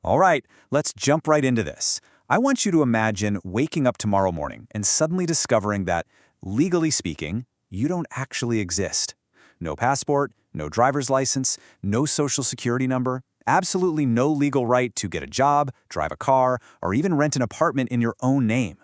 All right, let's jump right into this. I want you to imagine waking up tomorrow morning and suddenly discovering that, legally speaking, you don't actually exist. No passport, no driver's license, no social security number, absolutely no legal right to get a job, drive a car, or even rent an apartment in your own name.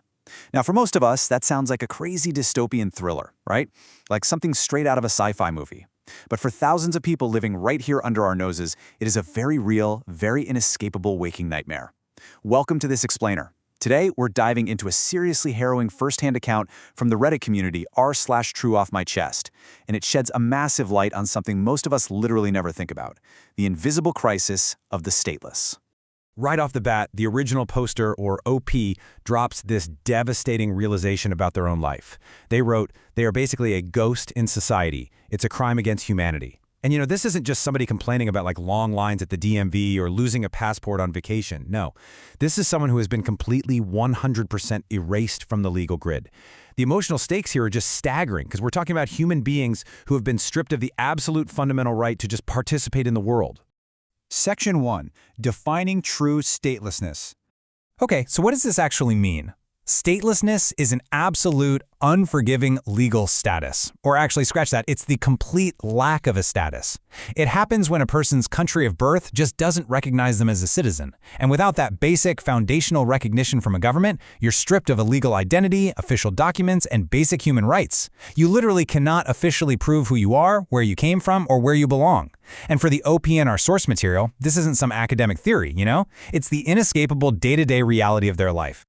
Now, for most of us, that sounds like a crazy dystopian thriller, right? Like something straight out of a sci-fi movie. But for thousands of people living right here under our noses, it is a very real, very inescapable waking nightmare. Welcome to this explainer. Today, we're diving into a seriously harrowing first-hand account from the Reddit community r/true off my chest, and it sheds a massive light on something most of us literally never think about: the invisible crisis of the stateless. Right off the bat, the original poster, or OP, drops this devastating realization about their own life. They wrote, they are basically a ghost in society. It's a crime against humanity. And this isn't just somebody complaining about long lines at the DMV or losing a passport on vacation. No, this is someone who has been completely 100% erased from the legal grid. The emotional stakes here are just staggering because we're talking about human beings who have been stripped of the absolute fundamental right to just participate in the world. Section 1. Defining true statelessness. Okay, so what does this actually mean? Statelessness is an absolute, unforgiving legal status. Or actually, scratch that, it's the complete lack of a status. It happens when a person's country of birth just doesn't recognize them as a citizen. And without that basic, foundational recognition from a government, you're stripped of a legal identity, official documents, and basic human rights. You literally cannot officially prove who you are, where you came from, or where you belong. And for the OP in our source material, this isn't some academic theory, It's the inescapable day-to-day reality of their life.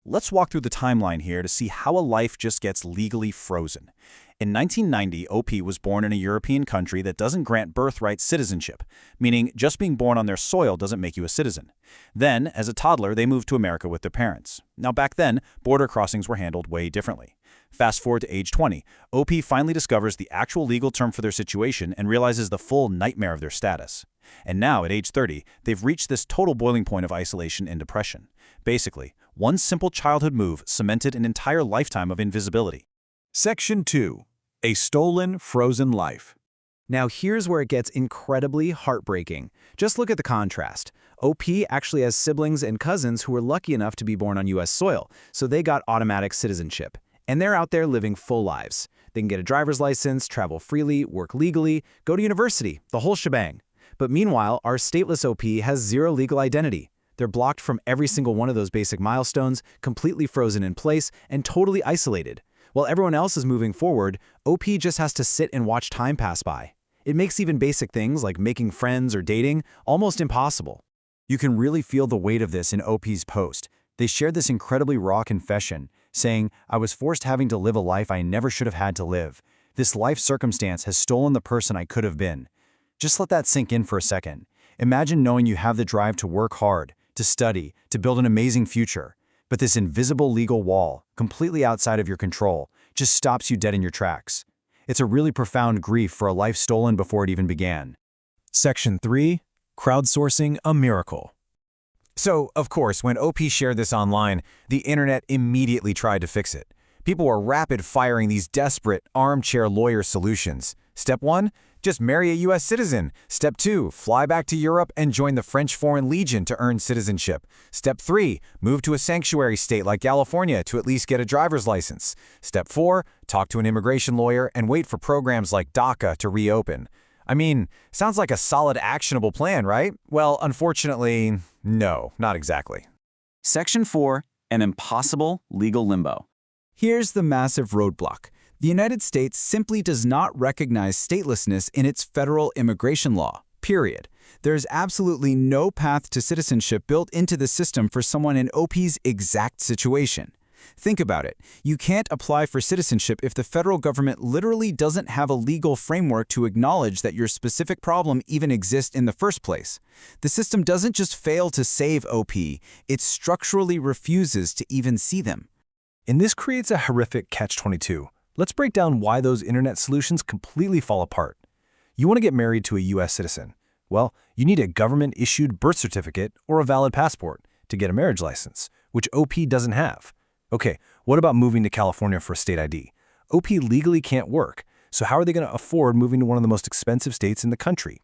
Let's walk through the timeline here to see how a life just gets legally frozen. In 1990, OP was born in a European country that doesn't grant birthright citizenship, meaning just being born on their soil doesn't make you a citizen. Then, as a toddler, they moved to America with their parents. Now, back then, border crossings were handled way differently. Fast forward to age 20, OP finally discovers the actual legal term for their situation and realizes the full nightmare of their status. And now, at age 30, they've reached this total boiling point of isolation and depression. Basically, one simple childhood move cemented an entire lifetime of invisibility. Section 2. A stolen, frozen life. Now here's where it gets incredibly heartbreaking. Just look at the contrast. OP actually has siblings and cousins who were lucky enough to be born on US soil, so they got automatic citizenship. And they're out there living full lives. They can get a driver's license, travel freely, work legally, go to university, the whole shebang. But meanwhile, our stateless OP has zero legal identity. They're blocked from every single one of those basic milestones, completely frozen in place, and totally isolated. While everyone else is moving forward, OP just has to sit and watch time pass by. It makes even basic things like making friends or dating almost impossible. You can really feel the weight of this in OP's post. They shared this incredibly raw confession, saying, "I was forced having to live a life I never should have had to live. This life circumstance has stolen the person I could have been." Just let that sink in for a second. Imagine knowing you have the drive to work hard, to study, to build an amazing future. But this invisible legal wall, completely outside of your control, just stops you dead in your tracks. It's a really profound grief for a life stolen before it even began. Section 3. Crowdsourcing a miracle. So, of course, when OP shared this online, the internet immediately tried to fix it. People were rapid-firing these desperate, armchair lawyer solutions. Step 1, just marry a U.S. citizen. Step 2, fly back to Europe and join the French Foreign Legion to earn citizenship. Step 3, move to a sanctuary state like California to at least get a driver's license. Step 4, talk to an immigration lawyer and wait for programs like DACA to reopen. I mean, sounds like a solid, actionable plan, right? Well, unfortunately, no, not exactly. Section 4. An impossible legal limbo. Here's the massive roadblock. The United States simply does not recognize statelessness in its federal immigration law, period. There's absolutely no path to citizenship built into the system for someone in OP's exact situation. Think about it. You can't apply for citizenship if the federal government literally doesn't have a legal framework to acknowledge that your specific problem even exists in the first place. The system doesn't just fail to save OP, it structurally refuses to even see them. And this creates a horrific catch-22. Let's break down why those internet solutions completely fall apart. You want to get married to a U.S. citizen. Well, you need a government-issued birth certificate or a valid passport to get a marriage license, which OP doesn't have. Okay, what about moving to California for a state ID? OP legally can't work, so how are they going to afford moving to one of the most expensive states in the country?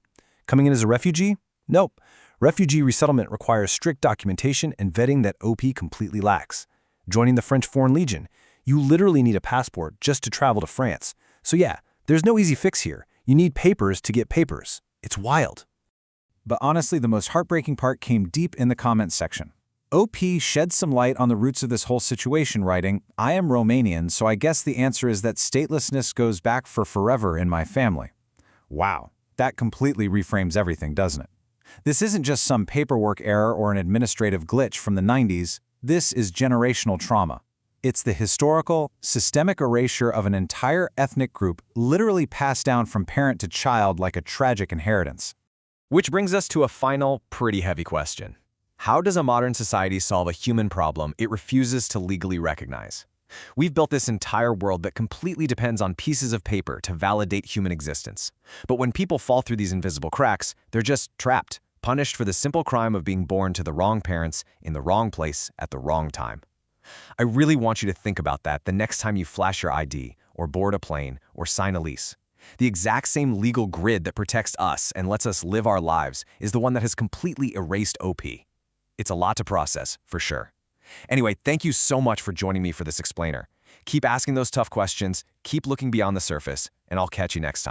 Coming in as a refugee? Nope. Refugee resettlement requires strict documentation and vetting that OP completely lacks. Joining the French Foreign Legion, you literally need a passport just to travel to France. So yeah, there's no easy fix here. You need papers to get papers. It's wild. But honestly, the most heartbreaking part came deep in the comments section. OP shed some light on the roots of this whole situation, writing, "I am Romanian, so I guess the answer is that statelessness goes back for forever in my family." Wow, that completely reframes everything, doesn't it? This isn't just some paperwork error or an administrative glitch from the 90s. This is generational trauma. It's the historical, systemic erasure of an entire ethnic group literally passed down from parent to child like a tragic inheritance. Which brings us to a final, pretty heavy question. How does a modern society solve a human problem it refuses to legally recognize? We've built this entire world that completely depends on pieces of paper to validate human existence. But when people fall through these invisible cracks, they're just trapped, punished for the simple crime of being born to the wrong parents in the wrong place at the wrong time. I really want you to think about that the next time you flash your ID, or board a plane, or sign a lease. The exact same legal grid that protects us and lets us live our lives is the one that has completely erased OP. It's a lot to process, for sure. Anyway, thank you so much for joining me for this explainer. Keep asking those tough questions, keep looking beyond the surface, and I'll catch you next time.